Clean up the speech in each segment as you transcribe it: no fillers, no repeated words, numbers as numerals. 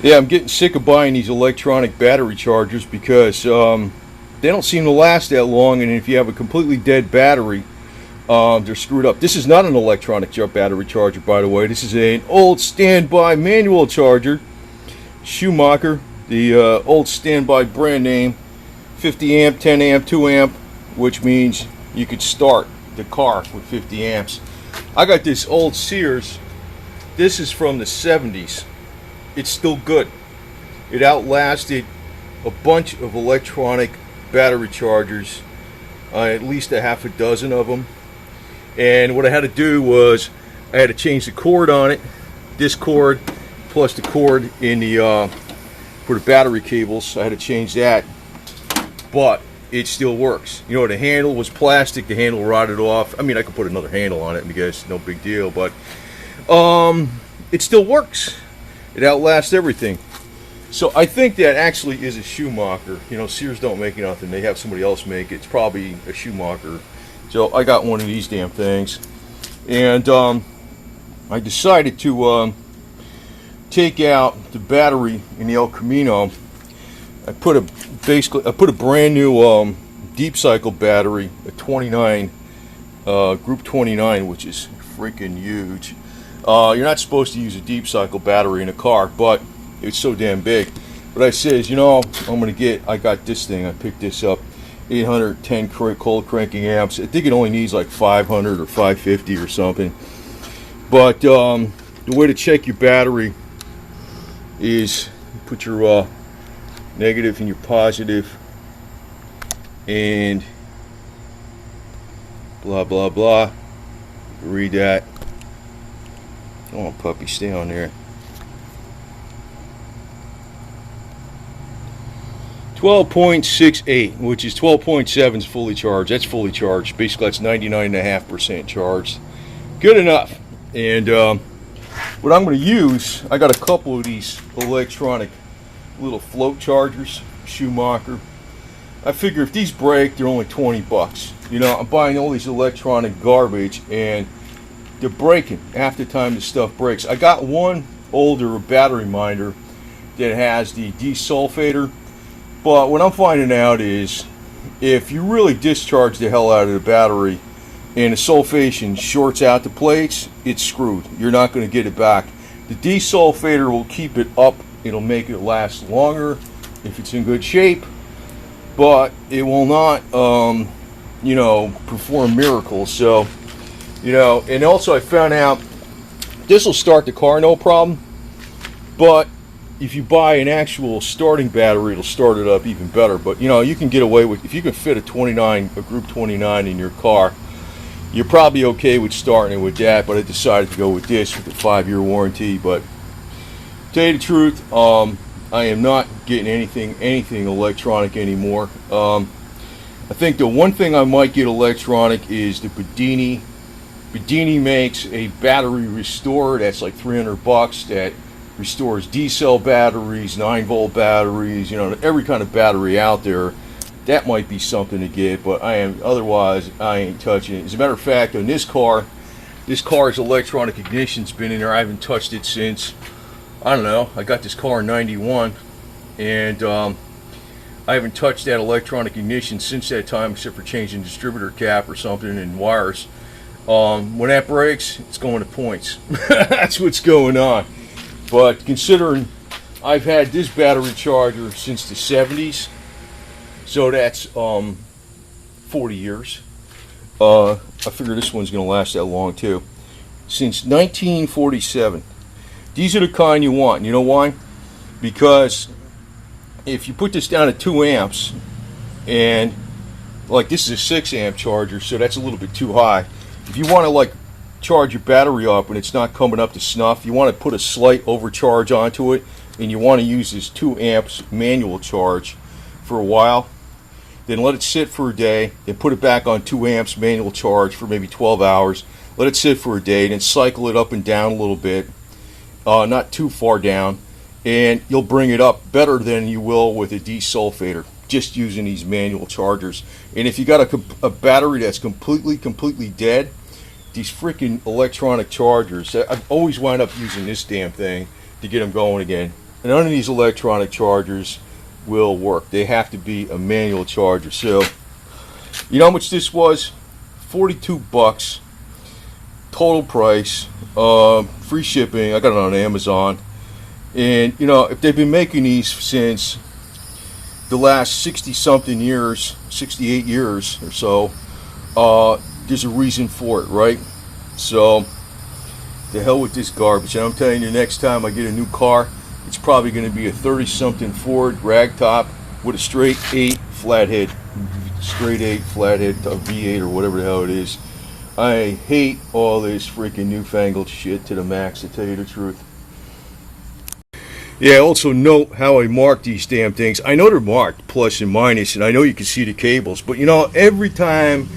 Yeah, I'm getting sick of buying these electronic battery chargers because they don't seem to last that long, and if you have a completely dead battery, they're screwed up. This is not an electronic battery charger, by the way. This is an old standby manual charger. Schumacher, the old standby brand name, 50 amp, 10 amp, 2 amp, which means you could start the car with 50 amps. I got this old Sears. This is from the 70s. It's still good. It outlasted a bunch of electronic battery chargers, at least a half a dozen of them. And what I had to do was I had to change the cord on it, this cord plus the cord in the for the battery cables. I had to change that, but it still works. You know, the handle was plastic, the handle rotted off. I mean, I could put another handle on it because no big deal, but it still works. It outlasts everything. So I think that actually is a Schumacher. You know, Sears don't make nothing. They have somebody else make it. It's probably a Schumacher. So I got one of these damn things. And I decided to take out the battery in the El Camino. I put a brand new deep cycle battery, a 29, group 29, which is freaking huge. You're not supposed to use a deep cycle battery in a car, but it's so damn big. But I says, you know, I got this thing. I picked this up, 810 cold cranking amps. I think it only needs like 500 or 550 or something. But the way to check your battery is you put your negative and your positive, and blah blah blah. Read that. Come on, puppy, stay on there. 12.68, which is 12.7 is fully charged. That's fully charged. Basically, that's 99.5% charged. Good enough. And what I'm going to use, I got a couple of these electronic little float chargers, Schumacher. I figure if these break, they're only 20 bucks. You know, I'm buying all these electronic garbage, and they're breaking half the time the stuff breaks. I got one older battery minder that has the desulfator, but what I'm finding out is if you really discharge the hell out of the battery and the sulfation shorts out the plates, it's screwed. You're not going to get it back. The desulfator will keep it up. It'll make it last longer if it's in good shape, but it will not you know, perform miracles. So, you know, and also I found out this will start the car no problem, but if you buy an actual starting battery, it'll start it up even better. But you know, you can get away with, if you can fit a group 29 in your car, you're probably okay with starting it with that. But I decided to go with this with the 5-year warranty. But to tell you the truth, I am not getting anything electronic anymore. I think the one thing I might get electronic is the Bedini. Bedini makes a battery restorer that's like 300 bucks that restores D-cell batteries, 9-volt batteries, you know, every kind of battery out there. That might be something to get, but otherwise I ain't touching it. As a matter of fact, on this car's electronic ignition's been in there. I haven't touched it since, I don't know, I got this car in 91, and I haven't touched that electronic ignition since that time, except for changing distributor cap or something and wires. When that breaks, it's going to points. That's what's going on. But considering I've had this battery charger since the 70s, so that's 40 years. I figure this one's going to last that long too. Since 1947. These are the kind you want. You know why? Because if you put this down at 2 amps, and like this is a 6 amp charger, so that's a little bit too high. If you want to like charge your battery up and it's not coming up to snuff, you want to put a slight overcharge onto it, and you want to use this 2 amps manual charge for a while, then let it sit for a day, then put it back on 2 amps manual charge for maybe 12 hours, let it sit for a day, then cycle it up and down a little bit, not too far down, and you'll bring it up better than you will with a desulfator, just using these manual chargers. And if you got a battery that's completely dead, these freaking electronic chargers, I've always wound up using this damn thing to get them going again. none of these electronic chargers will work. They have to be a manual charger. So, you know how much this was? 42 bucks total price, free shipping. I got it on Amazon. And you know, if they've been making these since the last 60 something years, 68 years or so, there's a reason for it, right? So the hell with this garbage. And I'm telling you, next time I get a new car, it's probably going to be a 30 something Ford ragtop with a straight 8 flathead, straight 8 flathead, a V8 or whatever the hell it is. I hate all this freaking newfangled shit to the max, to tell you the truth. Yeah, also note how I mark these damn things. I know they're marked plus and minus, and I know you can see the cables, but you know, every time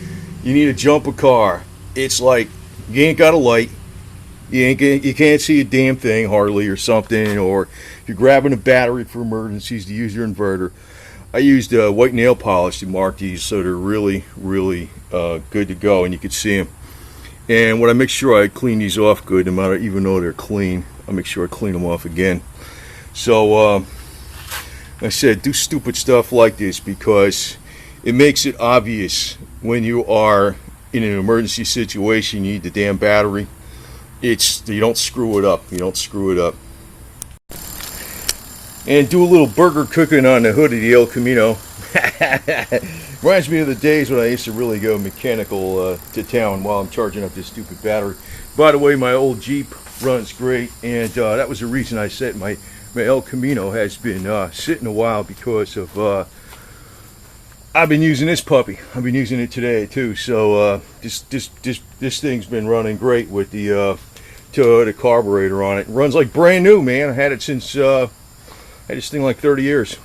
you need to jump a car, it's like you ain't got a light, you can't see a damn thing hardly or something, or if you're grabbing a battery for emergencies to use your inverter. I used white nail polish to mark these so they're really good to go, and you can see them. And when I make sure I clean these off good, no matter, even though they're clean, I make sure I clean them off again. So I said, do stupid stuff like this because it makes it obvious when you are in an emergency situation, you need the damn battery. You don't screw it up. You don't screw it up. And do a little burger cooking on the hood of the El Camino. Reminds me of the days when I used to really go mechanical to town while I'm charging up this stupid battery. By the way, my old Jeep runs great, and that was the reason I said my El Camino has been sitting a while, because of I've been using this puppy. I've been using it today too. So this thing's been running great with the Toyota carburetor on it. It runs like brand new, man. I had it since had this thing like 30 years.